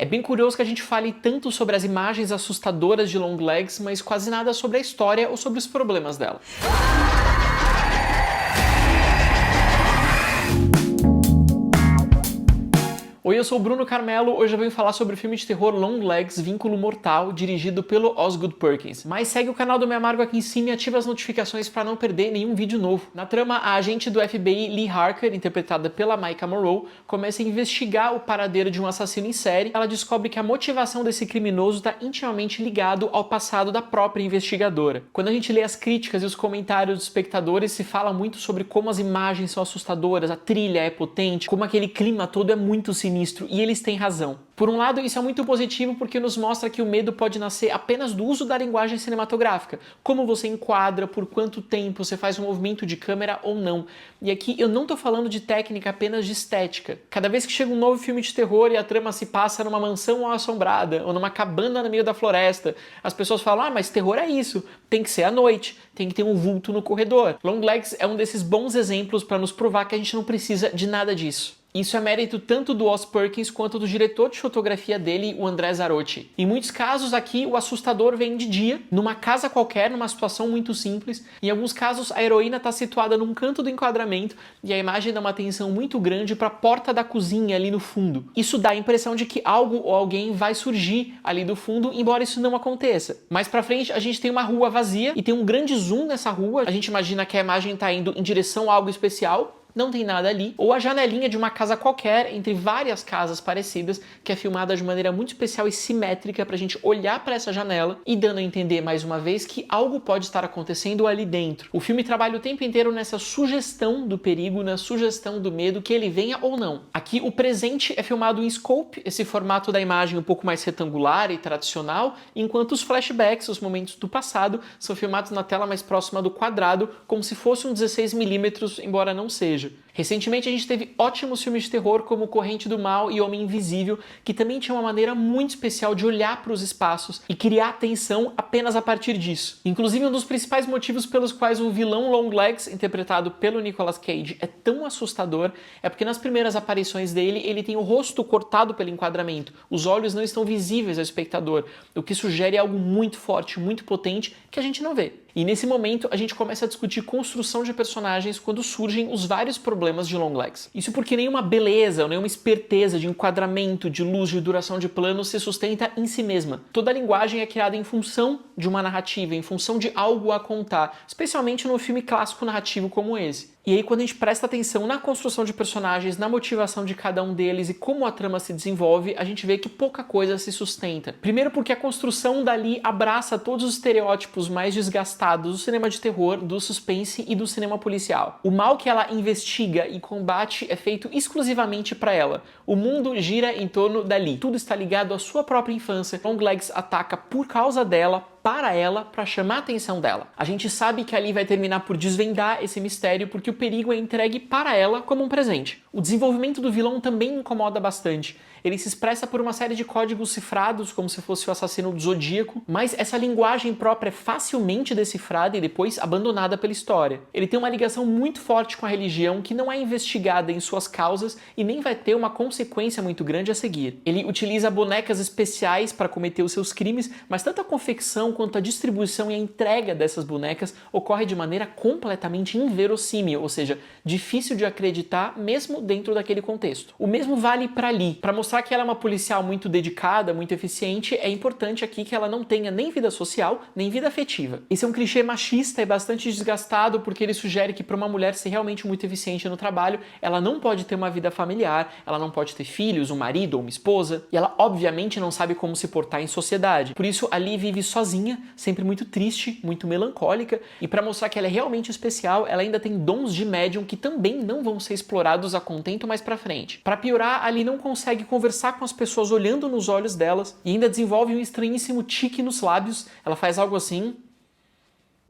É bem curioso que a gente fale tanto sobre as imagens assustadoras de Longlegs, mas quase nada sobre a história ou sobre os problemas dela. Oi, eu sou o Bruno Carmelo, hoje eu venho falar sobre o filme de terror Longlegs, Vínculo Mortal, dirigido pelo Osgood Perkins. Mas segue o canal do Me Amargo aqui em cima e ativa as notificações para não perder nenhum vídeo novo. Na trama, a agente do FBI Lee Harker, interpretada pela Maika Monroe, começa a investigar o paradeiro de um assassino em série. Ela descobre que a motivação desse criminoso está intimamente ligado ao passado da própria investigadora. Quando a gente lê as críticas e os comentários dos espectadores, se fala muito sobre como as imagens são assustadoras, a trilha é potente, como aquele clima todo é muito sinistro. E eles têm razão. Por um lado, isso é muito positivo porque nos mostra que o medo pode nascer apenas do uso da linguagem cinematográfica. Como você enquadra, por quanto tempo você faz um movimento de câmera ou não. E aqui eu não tô falando de técnica, apenas de estética. Cada vez que chega um novo filme de terror e a trama se passa numa mansão mal assombrada ou numa cabana no meio da floresta, as pessoas falam, mas terror é isso, tem que ser à noite, tem que ter um vulto no corredor. Longlegs é um desses bons exemplos para nos provar que a gente não precisa de nada disso. Isso é mérito tanto do Os Perkins quanto do diretor de fotografia dele, o André Zarotti. Em muitos casos aqui, o assustador vem de dia, numa casa qualquer, numa situação muito simples. Em alguns casos, a heroína está situada num canto do enquadramento e a imagem dá uma atenção muito grande para a porta da cozinha ali no fundo. Isso dá a impressão de que algo ou alguém vai surgir ali do fundo, embora isso não aconteça. Mais pra frente, a gente tem uma rua vazia e tem um grande zoom nessa rua. A gente imagina que a imagem está indo em direção a algo especial. Não tem nada ali, ou a janelinha de uma casa qualquer, entre várias casas parecidas, que é filmada de maneira muito especial e simétrica pra gente olhar para essa janela e dando a entender mais uma vez que algo pode estar acontecendo ali dentro. O filme trabalha o tempo inteiro nessa sugestão do perigo, na sugestão do medo, que ele venha ou não. Aqui o presente é filmado em scope, esse formato da imagem um pouco mais retangular e tradicional, enquanto os flashbacks, os momentos do passado, são filmados na tela mais próxima do quadrado, como se fosse um 16mm, embora não seja. Recentemente a gente teve ótimos filmes de terror como Corrente do Mal e Homem Invisível, que também tinha uma maneira muito especial de olhar para os espaços e criar tensão apenas a partir disso. Inclusive um dos principais motivos pelos quais o vilão Longlegs, interpretado pelo Nicolas Cage, é tão assustador é porque nas primeiras aparições dele, ele tem o rosto cortado pelo enquadramento, os olhos não estão visíveis ao espectador, o que sugere algo muito forte, muito potente que a gente não vê. E nesse momento a gente começa a discutir construção de personagens quando surgem os vários problemas de Longlegs. Isso porque nenhuma beleza ou nenhuma esperteza de enquadramento, de luz, de duração de plano se sustenta em si mesma. Toda a linguagem é criada em função de uma narrativa, em função de algo a contar, especialmente num filme clássico narrativo como esse. E aí quando a gente presta atenção na construção de personagens, na motivação de cada um deles e como a trama se desenvolve, a gente vê que pouca coisa se sustenta. Primeiro porque a construção dali abraça todos os estereótipos mais desgastados do cinema de terror, do suspense e do cinema policial. O mal que ela investiga e combate é feito exclusivamente para ela. O mundo gira em torno dali. Tudo está ligado à sua própria infância. Longlegs ataca por causa dela, para ela, para chamar a atenção dela. A gente sabe que ali vai terminar por desvendar esse mistério porque o perigo é entregue para ela como um presente. O desenvolvimento do vilão também incomoda bastante. Ele se expressa por uma série de códigos cifrados, como se fosse o assassino do Zodíaco, mas essa linguagem própria é facilmente decifrada e depois abandonada pela história. Ele tem uma ligação muito forte com a religião que não é investigada em suas causas e nem vai ter uma consequência muito grande a seguir. Ele utiliza bonecas especiais para cometer os seus crimes, mas tanto a confecção quanto a distribuição e a entrega dessas bonecas ocorre de maneira completamente inverossímil, ou seja, difícil de acreditar mesmo dentro daquele contexto. O mesmo vale para Lee. Para mostrar que ela é uma policial muito dedicada, muito eficiente, é importante aqui que ela não tenha nem vida social, nem vida afetiva. Esse é um clichê machista e bastante desgastado porque ele sugere que para uma mulher ser realmente muito eficiente no trabalho, ela não pode ter uma vida familiar, ela não pode ter filhos, um marido ou uma esposa, e ela obviamente não sabe como se portar em sociedade. Por isso, a Lee vive sozinha, sempre muito triste, muito melancólica, e para mostrar que ela é realmente especial, ela ainda tem dons de médium que também não vão ser explorados a contento mais pra frente. Para piorar, a Lee não consegue conversar com as pessoas olhando nos olhos delas e ainda desenvolve um estranhíssimo tique nos lábios. Ela faz algo assim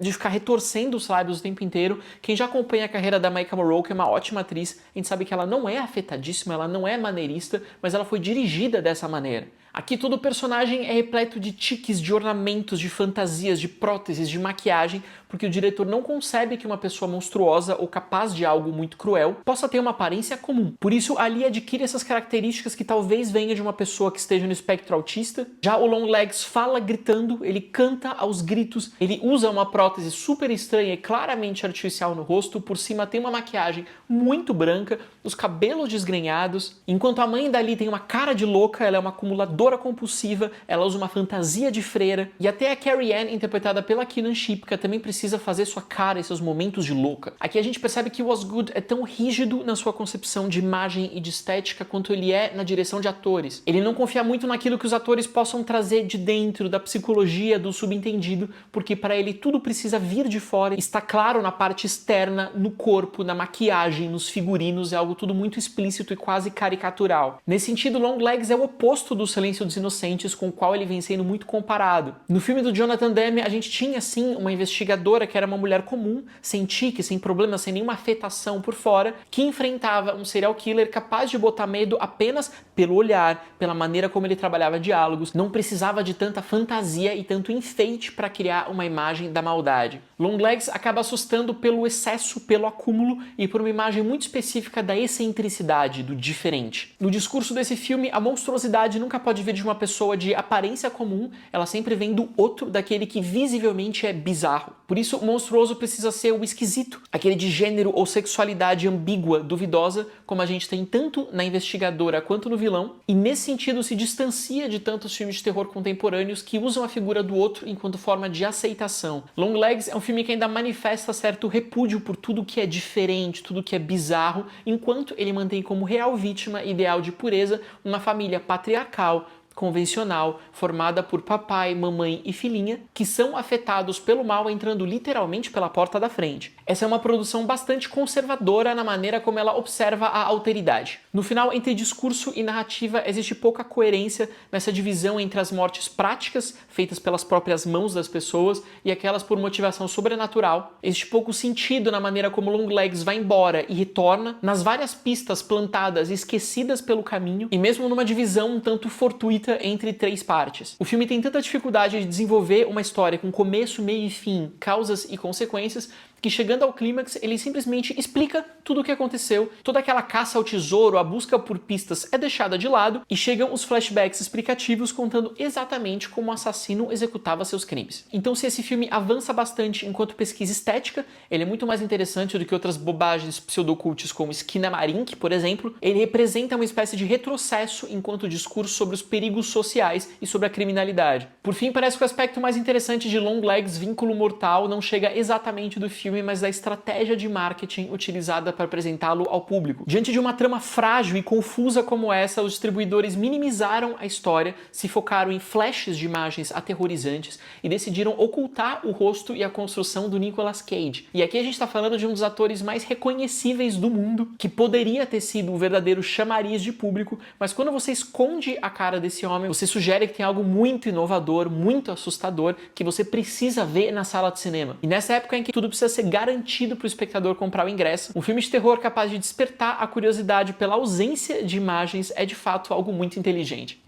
de ficar retorcendo os lábios o tempo inteiro. Quem já acompanha a carreira da Maika Monroe, que é uma ótima atriz, a gente sabe que ela não é afetadíssima, ela não é maneirista, mas ela foi dirigida dessa maneira. Aqui todo o personagem é repleto de tiques, de ornamentos, de fantasias, de próteses, de maquiagem, porque o diretor não concebe que uma pessoa monstruosa ou capaz de algo muito cruel possa ter uma aparência comum. Por isso, Ali adquire essas características que talvez venha de uma pessoa que esteja no espectro autista. Já o Longlegs fala gritando, ele canta aos gritos, ele usa uma prótese super estranha e claramente artificial no rosto, por cima tem uma maquiagem muito branca, os cabelos desgrenhados. Enquanto a mãe dali tem uma cara de louca, ela é uma acumuladora compulsiva, ela usa uma fantasia de freira, e até a Carrie Ann, interpretada pela Kiernan Shipka, também precisa fazer sua cara e seus momentos de louca. Aqui a gente percebe que o Osgood é tão rígido na sua concepção de imagem e de estética quanto ele é na direção de atores. Ele não confia muito naquilo que os atores possam trazer de dentro, da psicologia, do subentendido, porque para ele tudo precisa vir de fora, está claro na parte externa, no corpo, na maquiagem, nos figurinos, é algo tudo muito explícito e quase caricatural. Nesse sentido, Longlegs é o oposto do Silêncio dos Inocentes, com o qual ele vem sendo muito comparado. No filme do Jonathan Demme, a gente tinha sim uma investigadora que era uma mulher comum, sem tique, sem problema, sem nenhuma afetação por fora, que enfrentava um serial killer capaz de botar medo apenas pelo olhar, pela maneira como ele trabalhava diálogos, não precisava de tanta fantasia e tanto enfeite para criar uma imagem da maldade. Longlegs acaba assustando pelo excesso, pelo acúmulo e por uma imagem muito específica da excentricidade, do diferente. No discurso desse filme, a monstruosidade nunca pode vir de uma pessoa de aparência comum, ela sempre vem do outro, daquele que visivelmente é bizarro. Por isso, o monstruoso precisa ser o esquisito, aquele de gênero ou sexualidade ambígua, duvidosa, como a gente tem tanto na investigadora quanto no vilão, e nesse sentido se distancia de tantos filmes de terror contemporâneos que usam a figura do outro enquanto forma de aceitação. Longlegs é um filme que ainda manifesta certo repúdio por tudo que é diferente, tudo que é bizarro, enquanto ele mantém como real vítima ideal de pureza uma família patriarcal, convencional, formada por papai, mamãe e filhinha, que são afetados pelo mal entrando literalmente pela porta da frente. Essa é uma produção bastante conservadora na maneira como ela observa a alteridade. No final, entre discurso e narrativa, existe pouca coerência nessa divisão entre as mortes práticas, feitas pelas próprias mãos das pessoas, e aquelas por motivação sobrenatural. Existe pouco sentido na maneira como Longlegs vai embora e retorna, nas várias pistas plantadas e esquecidas pelo caminho, e mesmo numa divisão um tanto fortuita entre três partes. O filme tem tanta dificuldade de desenvolver uma história com começo, meio e fim, causas e consequências, que chegando ao clímax ele simplesmente explica tudo o que aconteceu, toda aquela caça ao tesouro, a busca por pistas é deixada de lado e chegam os flashbacks explicativos contando exatamente como o assassino executava seus crimes. Então se esse filme avança bastante enquanto pesquisa estética, ele é muito mais interessante do que outras bobagens pseudocultes como Skinamarink, por exemplo, ele representa uma espécie de retrocesso enquanto discurso sobre os perigos sociais e sobre a criminalidade. Por fim, parece que o aspecto mais interessante de Longlegs, Vínculo Mortal, não chega exatamente do filme, mas da estratégia de marketing utilizada para apresentá-lo ao público. Diante de uma trama frágil e confusa como essa, os distribuidores minimizaram a história, se focaram em flashes de imagens aterrorizantes e decidiram ocultar o rosto e a construção do Nicolas Cage. E aqui a gente está falando de um dos atores mais reconhecíveis do mundo, que poderia ter sido um verdadeiro chamariz de público, mas quando você esconde a cara desse homem, você sugere que tem algo muito inovador, muito assustador, que você precisa ver na sala de cinema. E nessa época em que tudo precisa ser garantido para o espectador comprar o ingresso, um filme de terror capaz de despertar a curiosidade pela ausência de imagens é de fato algo muito inteligente.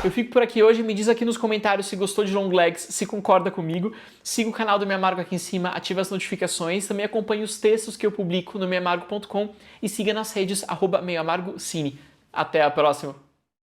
Eu fico por aqui hoje, me diz aqui nos comentários se gostou de Longlegs, se concorda comigo, siga o canal do Me Amargo aqui em cima, ative as notificações, também acompanhe os textos que eu publico no meamargo.com e siga nas redes @meioamargocine. Até a próxima!